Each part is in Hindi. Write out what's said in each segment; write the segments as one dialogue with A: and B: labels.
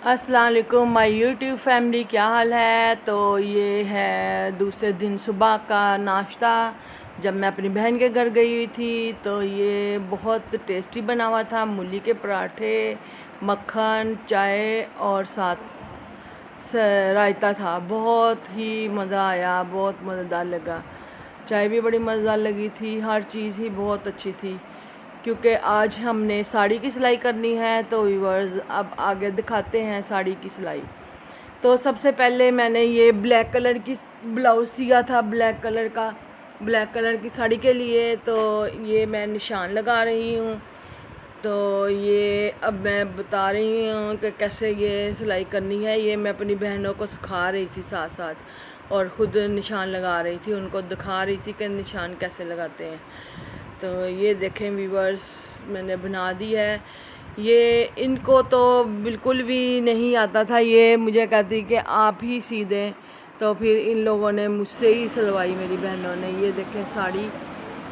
A: अस्सलाम वालेकुम माय यूट्यूब फैमिली, क्या हाल है। तो ये है दूसरे दिन सुबह का नाश्ता। जब मैं अपनी बहन के घर गई हुई थी तो ये बहुत टेस्टी बना हुआ था। मूली के पराठे, मक्खन, चाय और साथ रायता था। बहुत ही मज़ा आया, बहुत मज़ेदार लगा। चाय भी बड़ी मज़ेदार लगी थी, हर चीज़ ही बहुत अच्छी थी। क्योंकि आज हमने साड़ी की सिलाई करनी है तो व्यूअर्स अब आगे दिखाते हैं साड़ी की सिलाई। तो सबसे पहले मैंने ये ब्लैक कलर की ब्लाउज़ सिया था, ब्लैक कलर की साड़ी के लिए। तो ये मैं निशान लगा रही हूँ। तो ये अब मैं बता रही हूँ कि कैसे ये सिलाई करनी है। ये मैं अपनी बहनों को सिखा रही थी साथ साथ, और ख़ुद निशान लगा रही थी, उनको दिखा रही थी कि निशान कैसे लगाते हैं। तो ये देखें व्यूअर्स, मैंने बना दी है। ये इनको तो बिल्कुल भी नहीं आता था। ये मुझे कहती कि आप ही सी दें, तो फिर इन लोगों ने मुझसे ही सिलवाई, मेरी बहनों ने। ये देखें साड़ी।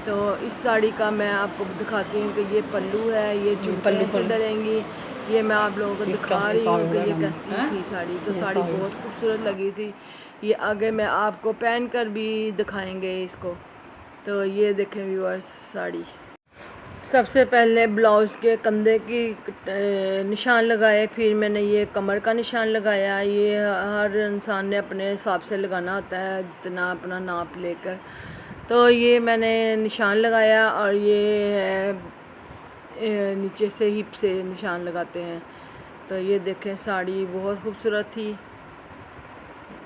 A: तो इस साड़ी का मैं आपको दिखाती हूँ कि ये पल्लू है, ये चुन्नी कैसे डलेंगी। ये मैं आप लोगों को दिखा रही हूँ कि ये कैसी थी साड़ी। तो साड़ी बहुत खूबसूरत लगी थी। ये आगे मैं आपको पहन कर भी दिखाएंगे इसको। तो ये देखें व्यूअर्स साड़ी। सबसे पहले ब्लाउज़ के कंधे की निशान लगाए, फिर मैंने ये कमर का निशान लगाया। ये हर इंसान ने अपने हिसाब से लगाना होता है, जितना अपना नाप लेकर। तो ये मैंने निशान लगाया, और ये है नीचे से हिप से निशान लगाते हैं। तो ये देखें साड़ी बहुत खूबसूरत थी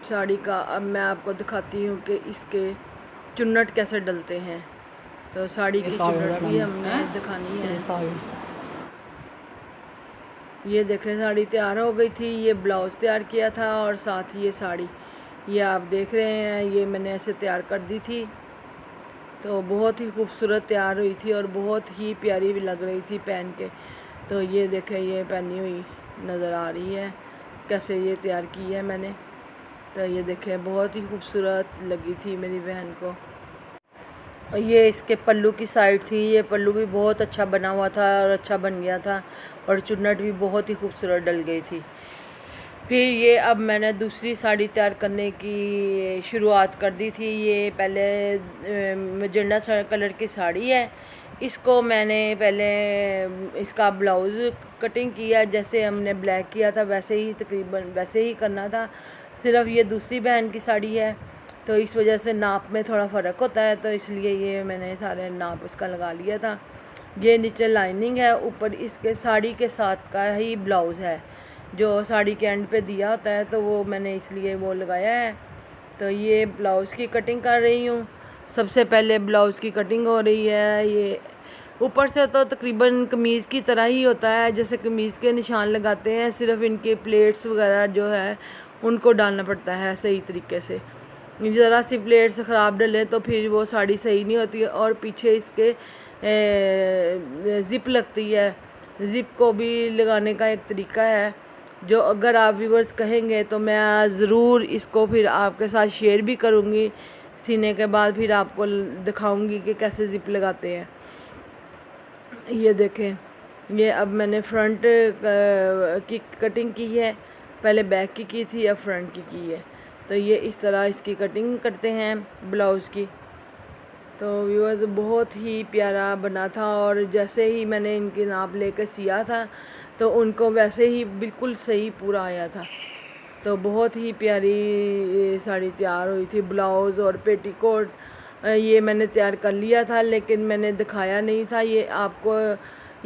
A: साड़ी का। अब मैं आपको दिखाती हूँ कि इसके चुन्नट कैसे डलते हैं। तो साड़ी की चुन्नट भी हमने दिखानी है। ये देखें साड़ी तैयार हो गई थी। ये ब्लाउज़ तैयार किया था और साथ ही ये साड़ी, ये आप देख रहे हैं, ये मैंने ऐसे तैयार कर दी थी। तो बहुत ही खूबसूरत तैयार हुई थी और बहुत ही प्यारी भी लग रही थी पहन के। तो ये देखें, ये पहनी हुई नज़र आ रही है कैसे ये तैयार की है मैंने। तो ये देखें बहुत ही खूबसूरत लगी थी मेरी बहन को। ये इसके पल्लू की साइड थी। ये पल्लू भी बहुत अच्छा बना हुआ था और अच्छा बन गया था, और चुन्नट भी बहुत ही खूबसूरत डल गई थी। फिर ये अब मैंने दूसरी साड़ी तैयार करने की शुरुआत कर दी थी। ये पहले मजेंडा कलर की साड़ी है। इसको मैंने पहले इसका ब्लाउज़ कटिंग किया, जैसे हमने ब्लैक किया था वैसे ही, तकरीबन वैसे ही करना था। सिर्फ ये दूसरी बहन की साड़ी है तो इस वजह से नाप में थोड़ा फ़र्क होता है, तो इसलिए ये मैंने सारे नाप उसका लगा लिया था। ये नीचे लाइनिंग है, ऊपर इसके साड़ी के साथ का ही ब्लाउज़ है जो साड़ी के एंड पे दिया होता है, तो वो मैंने इसलिए वो लगाया है। तो ये ब्लाउज़ की कटिंग कर रही हूँ। सबसे पहले ब्लाउज़ की कटिंग हो रही है। ये ऊपर से तो तकरीबन कमीज़ की तरह ही होता है, जैसे कमीज़ के निशान लगाते हैं, सिर्फ इनके प्लेट्स वगैरह जो है उनको डालना पड़ता है सही तरीके से। ज़रा सी प्लेट्स ख़राब डले तो फिर वो साड़ी सही नहीं होती है। और पीछे इसके ज़िप लगती है। ज़िप को भी लगाने का एक तरीका है, जो अगर आप व्यूअर्स कहेंगे तो मैं ज़रूर इसको फिर आपके साथ शेयर भी करूँगी। सीने के बाद फिर आपको दिखाऊँगी कि कैसे ज़िप लगाते हैं। ये देखें, ये अब मैंने फ्रंट की कटिंग की है, पहले बैक की थी, अब फ्रंट की है। तो ये इस तरह इसकी कटिंग करते हैं ब्लाउज़ की। तो व्यूअर्स बहुत ही प्यारा बना था, और जैसे ही मैंने इनके नाप लेकर सिया था तो उनको वैसे ही बिल्कुल सही पूरा आया था। तो बहुत ही प्यारी साड़ी तैयार हुई थी। ब्लाउज़ और पेटीकोट ये मैंने तैयार कर लिया था, लेकिन मैंने दिखाया नहीं था। ये आपको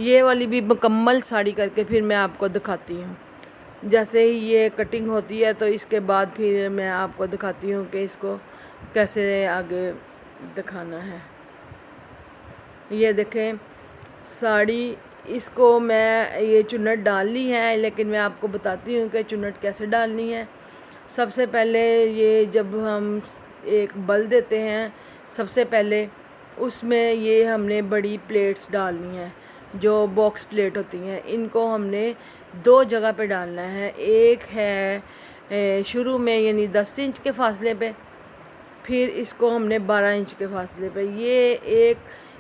A: ये वाली भी मुकम्मल साड़ी करके फिर मैं आपको दिखाती हूँ। जैसे ही ये कटिंग होती है तो इसके बाद फिर मैं आपको दिखाती हूँ कि इसको कैसे आगे दिखाना है। ये देखें साड़ी, इसको मैं ये चुन्नट डालनी है, लेकिन मैं आपको बताती हूँ कि चुन्नट कैसे डालनी है। सबसे पहले ये जब हम एक बल देते हैं, सबसे पहले उसमें ये हमने बड़ी प्लेट्स डालनी है, जो बॉक्स प्लेट होती हैं। इनको हमने दो जगह पे डालना है। एक है शुरू में यानी 10 इंच के फासले पे, फिर इसको हमने 12 इंच के फासले पे। ये एक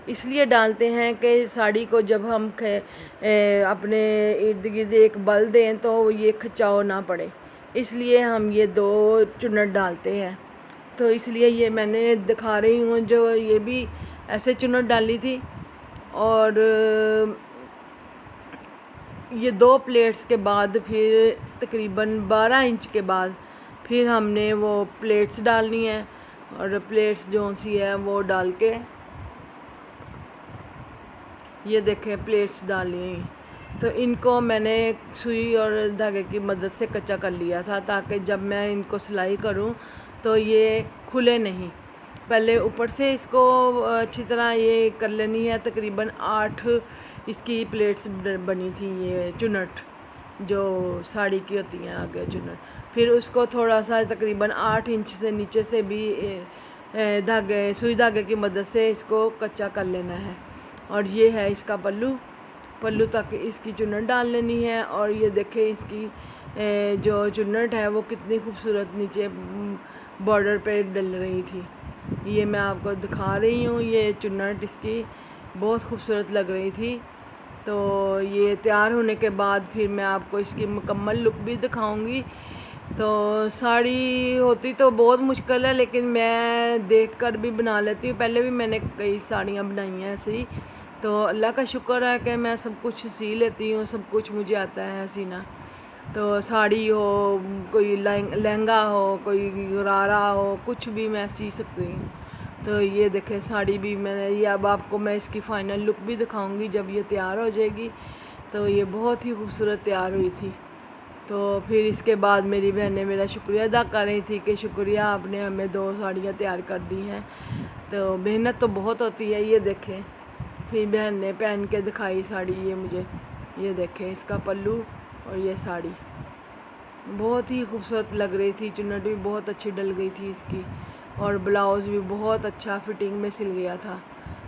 A: इसलिए डालते हैं कि साड़ी को जब हम अपने इर्द गिर्द एक बल दें तो ये खिंचाव ना पड़े, इसलिए हम ये 2 चुन्नट डालते हैं। तो इसलिए ये मैंने दिखा रही हूँ, जो ये भी ऐसे चुन्नट डाली थी। और ये 2 प्लेट्स के बाद फिर तकरीबन 12 इंच के बाद फिर हमने वो प्लेट्स डालनी है, और प्लेट्स जो सी है वो डाल के ये देखें प्लेट्स डाली। तो इनको मैंने सुई और धागे की मदद से कच्चा कर लिया था, ताकि जब मैं इनको सिलाई करूं तो ये खुले नहीं। पहले ऊपर से इसको अच्छी तरह ये कर लेनी है। तकरीबन 8 इसकी प्लेट्स बनी थी, ये चुन्नट जो साड़ी की होती हैं आगे चुन्नट। फिर उसको थोड़ा सा तकरीबन 8 इंच से नीचे से भी सुई धागे की मदद से इसको कच्चा कर लेना है। और ये है इसका पल्लू तक इसकी चुन्नट डाल लेनी है। और ये देखें इसकी जो चुन्नट है वो कितनी खूबसूरत नीचे बॉर्डर पे डल रही थी। ये मैं आपको दिखा रही हूँ, ये चुन्नट इसकी बहुत खूबसूरत लग रही थी। तो ये तैयार होने के बाद फिर मैं आपको इसकी मुकम्मल लुक भी दिखाऊंगी। तो साड़ी होती तो बहुत मुश्किल है, लेकिन मैं देखकर भी बना लेती हूँ। पहले भी मैंने कई साड़ियाँ बनाई हैं ऐसे ही। तो अल्लाह का शुक्र है कि मैं सब कुछ सी लेती हूँ, सब कुछ मुझे आता है सीना। तो साड़ी हो, कोई लहंगा हो, कोई गरारा हो, कुछ भी मैं सी सकती हूँ। तो ये देखें साड़ी भी मैंने, ये अब आपको मैं इसकी फ़ाइनल लुक भी दिखाऊंगी जब ये तैयार हो जाएगी। तो ये बहुत ही खूबसूरत तैयार हुई थी। तो फिर इसके बाद मेरी बहन ने मेरा शुक्रिया अदा कर रही थी कि शुक्रिया आपने हमें 2 साड़ियाँ तैयार कर दी हैं। तो मेहनत तो बहुत होती है। ये देखें फिर बहन ने पहन के दिखाई साड़ी ये मुझे, ये देखें इसका पल्लू और ये साड़ी बहुत ही खूबसूरत लग रही थी। चुन्नट भी बहुत अच्छी डल गई थी इसकी, और ब्लाउज़ भी बहुत अच्छा फिटिंग में सिल गया था।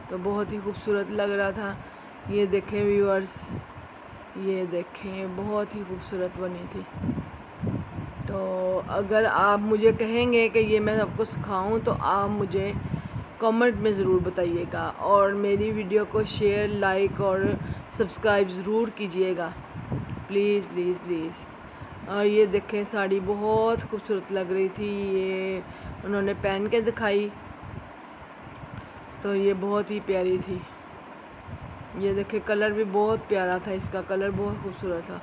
A: तो बहुत ही खूबसूरत लग रहा था। ये देखें व्यूअर्स, ये देखें बहुत ही खूबसूरत बनी थी। तो अगर आप मुझे कहेंगे कि ये मैं आपको सिखाऊं तो आप मुझे कमेंट में ज़रूर बताइएगा, और मेरी वीडियो को शेयर, लाइक और सब्सक्राइब ज़रूर कीजिएगा, प्लीज़ प्लीज़ प्लीज़। और ये देखें साड़ी बहुत खूबसूरत लग रही थी, ये उन्होंने पहन के दिखाई। तो ये बहुत ही प्यारी थी। ये देखें कलर भी बहुत प्यारा था, इसका कलर बहुत खूबसूरत था।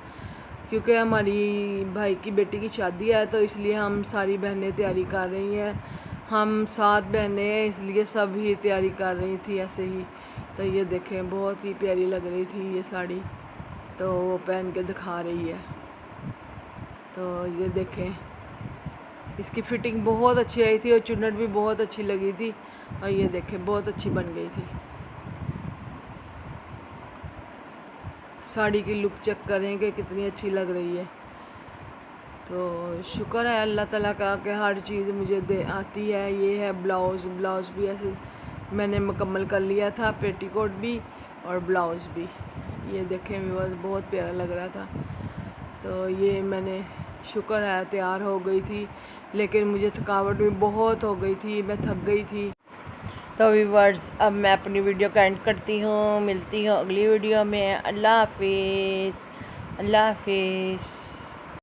A: क्योंकि हमारी भाई की बेटी की शादी है, तो इसलिए हम सारी बहनें तैयारी कर रही हैं। हम 7 बहनें हैं, इसलिए सब ही तैयारी कर रही थी ऐसे ही। तो ये देखें बहुत ही प्यारी लग रही थी ये साड़ी, तो वो पहन के दिखा रही है। तो ये देखें इसकी फ़िटिंग बहुत अच्छी आई थी, और चुन्नट भी बहुत अच्छी लगी थी। और ये देखें बहुत अच्छी बन गई थी। साड़ी की लुक चेक करें कि कितनी अच्छी लग रही है। तो शुक्र है अल्लाह ताला का कि हर चीज़ मुझे दे आती है। ये है ब्लाउज़ भी ऐसे मैंने मुकम्मल कर लिया था, पेटीकोट भी और ब्लाउज़ भी। ये देखें व्यूअर्स बहुत प्यारा लग रहा था। तो ये मैंने शुक्र है तैयार हो गई थी, लेकिन मुझे थकावट भी बहुत हो गई थी, मैं थक गई थी। तो व्यूअर्स अब मैं अपनी वीडियो का एंड करती हूँ, मिलती हूँ अगली वीडियो में। अल्लाह हाफिज़, अल्लाह हाफिज़।